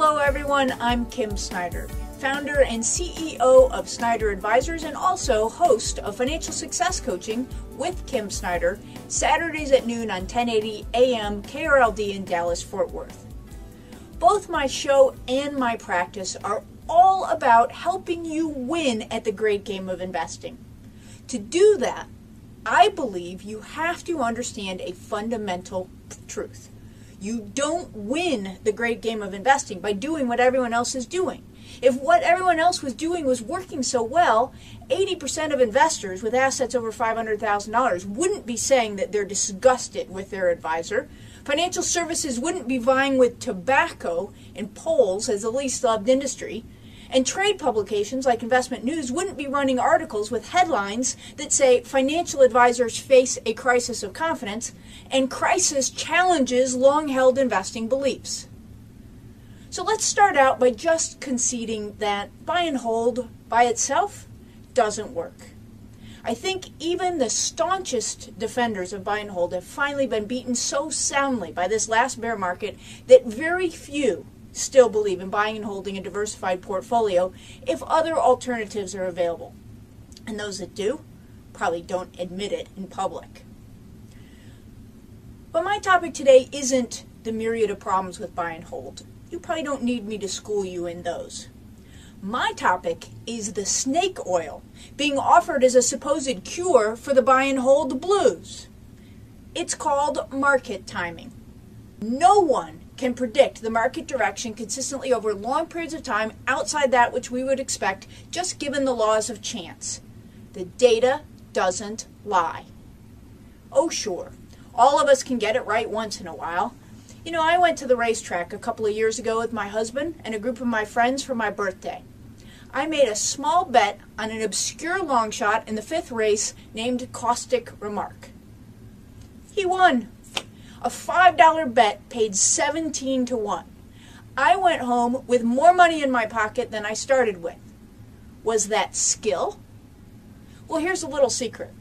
Hello everyone, I'm Kim Snyder, founder and CEO of Snyder Advisors and also host of Financial Success Coaching with Kim Snyder, Saturdays at noon on 1080 AM KRLD in Dallas, Fort Worth. Both my show and my practice are all about helping you win at the great game of investing. To do that, I believe you have to understand a fundamental truth. You don't win the great game of investing by doing what everyone else is doing. If what everyone else was doing was working so well, 80% of investors with assets over $500,000 wouldn't be saying that they're disgusted with their advisor. Financial services wouldn't be vying with tobacco in polls as the least loved industry. And trade publications like Investment News wouldn't be running articles with headlines that say financial advisors face a crisis of confidence and crisis challenges long-held investing beliefs. So let's start out by just conceding that buy and hold by itself doesn't work. I think even the staunchest defenders of buy and hold have finally been beaten so soundly by this last bear market that very few still believe in buying and holding a diversified portfolio if other alternatives are available. And those that do probably don't admit it in public. But my topic today isn't the myriad of problems with buy and hold. You probably don't need me to school you in those. My topic is the snake oil being offered as a supposed cure for the buy and hold blues. It's called market timing. No one can predict the market direction consistently over long periods of time outside that which we would expect just given the laws of chance. The data doesn't lie. Oh sure, all of us can get it right once in a while. You know, I went to the racetrack a couple of years ago with my husband and a group of my friends for my birthday. I made a small bet on an obscure long shot in the fifth race named Caustic Remark. He won. A $5 bet paid 17 to 1. I went home with more money in my pocket than I started with. Was that skill? Well, here's a little secret.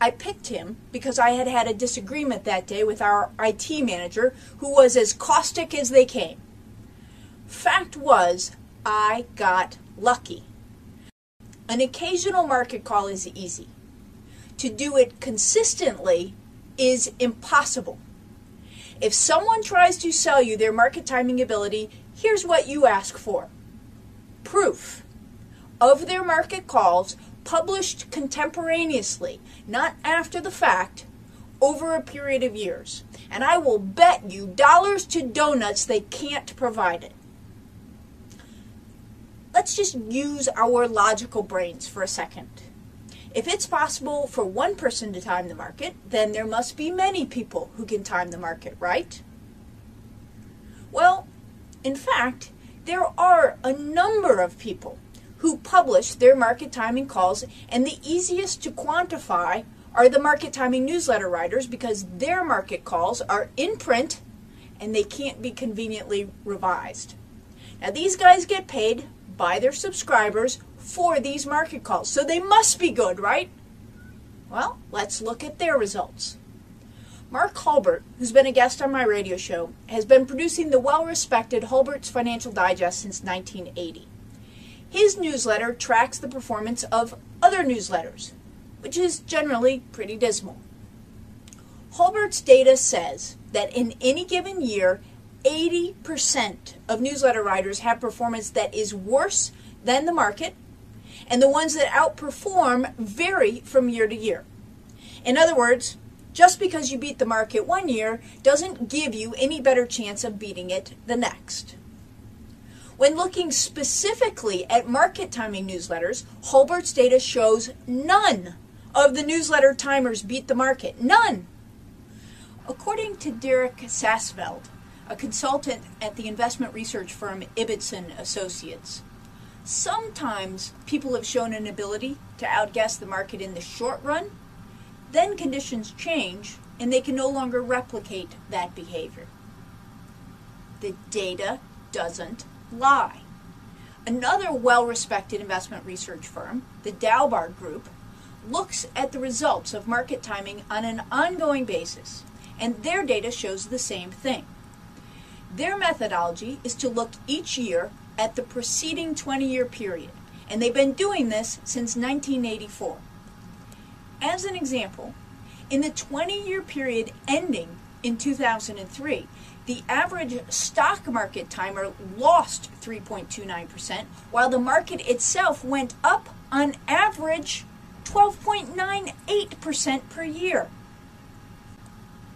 I picked him because I had had a disagreement that day with our IT manager who was as caustic as they came. Fact was, I got lucky. An occasional market call is easy. To do it consistently is impossible. If someone tries to sell you their market timing ability, here's what you ask for. Proof of their market calls published contemporaneously, not after the fact, over a period of years. And I will bet you dollars to donuts they can't provide it. Let's just use our logical brains for a second. If it's possible for one person to time the market, then there must be many people who can time the market, right? Well, in fact, there are a number of people who publish their market timing calls, and the easiest to quantify are the market timing newsletter writers because their market calls are in print and they can't be conveniently revised. Now, these guys get paid by their subscribers for these market calls, so they must be good, right? Well, let's look at their results. Mark Hulbert, who's been a guest on my radio show, has been producing the well-respected Hulbert's Financial Digest since 1980. His newsletter tracks the performance of other newsletters, which is generally pretty dismal. Hulbert's data says that in any given year, 80% of newsletter writers have performance that is worse than the market, and the ones that outperform vary from year to year. In other words, just because you beat the market one year doesn't give you any better chance of beating it the next. When looking specifically at market timing newsletters, Hulbert's data shows none of the newsletter timers beat the market. None! According to Derek Sassveld, a consultant at the investment research firm Ibbotson Associates, sometimes people have shown an ability to outguess the market in the short run, then conditions change and they can no longer replicate that behavior. The data doesn't lie. Another well-respected investment research firm, the Dalbar Group, looks at the results of market timing on an ongoing basis, and their data shows the same thing. Their methodology is to look each year at the preceding 20-year period, and they've been doing this since 1984. As an example, in the 20-year period ending in 2003, the average stock market timer lost 3.29%, while the market itself went up on average 12.98% per year.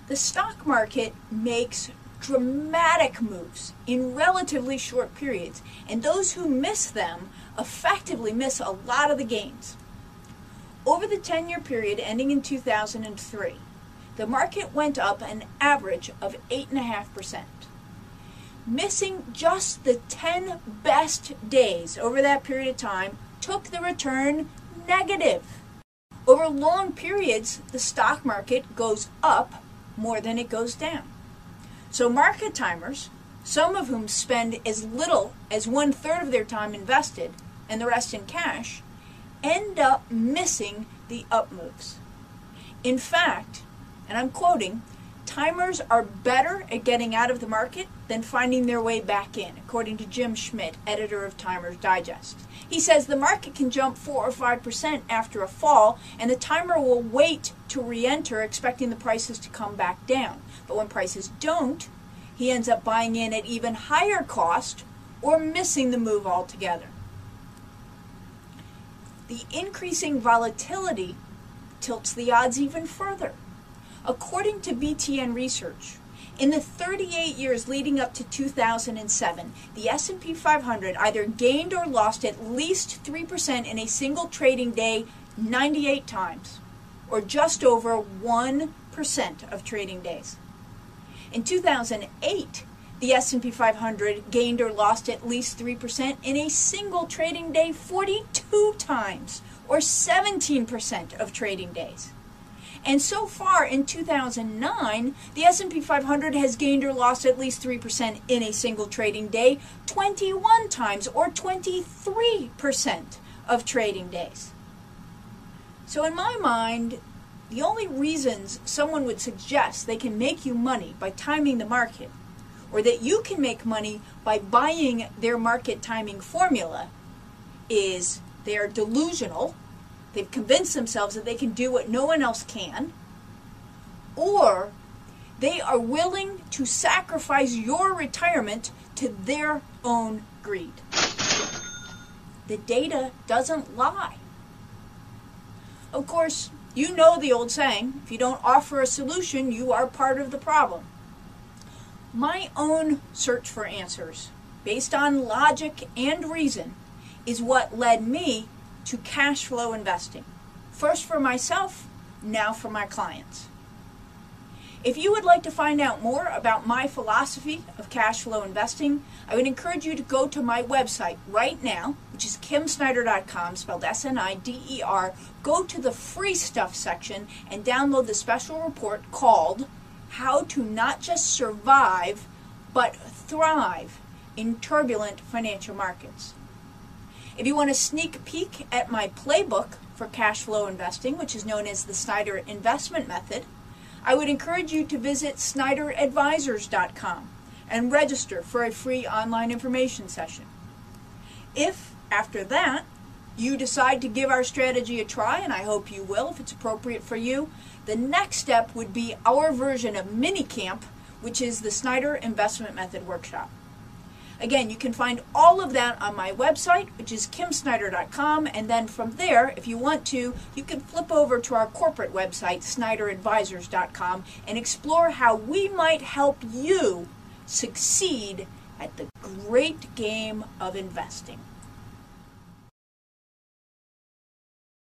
The stock market makes dramatic moves in relatively short periods, and those who miss them effectively miss a lot of the gains. Over the 10-year period ending in 2003, the market went up an average of 8.5%. Missing just the 10 best days over that period of time took the return negative. Over long periods, the stock market goes up more than it goes down. So market timers, some of whom spend as little as 1/3 of their time invested and the rest in cash, end up missing the up moves. In fact, and I'm quoting, timers are better at getting out of the market than finding their way back in, according to Jim Schmidt, editor of Timers Digest. He says the market can jump 4 or 5% after a fall, and the timer will wait to re-enter, expecting the prices to come back down. But when prices don't, he ends up buying in at even higher cost or missing the move altogether. The increasing volatility tilts the odds even further. According to BTN Research, in the 38 years leading up to 2007, the S&P 500 either gained or lost at least 3% in a single trading day 98 times, or just over 1% of trading days. In 2008, the S&P 500 gained or lost at least 3% in a single trading day 42 times, or 17% of trading days. And so far in 2009, the S&P 500 has gained or lost at least 3% in a single trading day 21 times, or 23% of trading days. So in my mind, the only reasons someone would suggest they can make you money by timing the market, or that you can make money by buying their market timing formula, is they are delusional. They've convinced themselves that they can do what no one else can, or they are willing to sacrifice your retirement to their own greed. The data doesn't lie. Of course, you know the old saying, if you don't offer a solution, you are part of the problem. My own search for answers, based on logic and reason, is what led me to cash flow investing. First for myself, now for my clients. If you would like to find out more about my philosophy of cash flow investing, I would encourage you to go to my website right now, which is kimsnider.com, spelled S-N-I-D-E-R. Go to the free stuff section and download the special report called How to Not Just Survive, but Thrive in Turbulent Financial Markets. If you want a sneak peek at my playbook for cash flow investing, which is known as the Snyder Investment Method, I would encourage you to visit snyderadvisors.com and register for a free online information session. If, after that, you decide to give our strategy a try, and I hope you will if it's appropriate for you, the next step would be our version of mini camp, which is the Snyder Investment Method Workshop. Again, you can find all of that on my website, which is kimsnider.com, and then from there, if you want to, you can flip over to our corporate website, snyderadvisors.com, and explore how we might help you succeed at the great game of investing.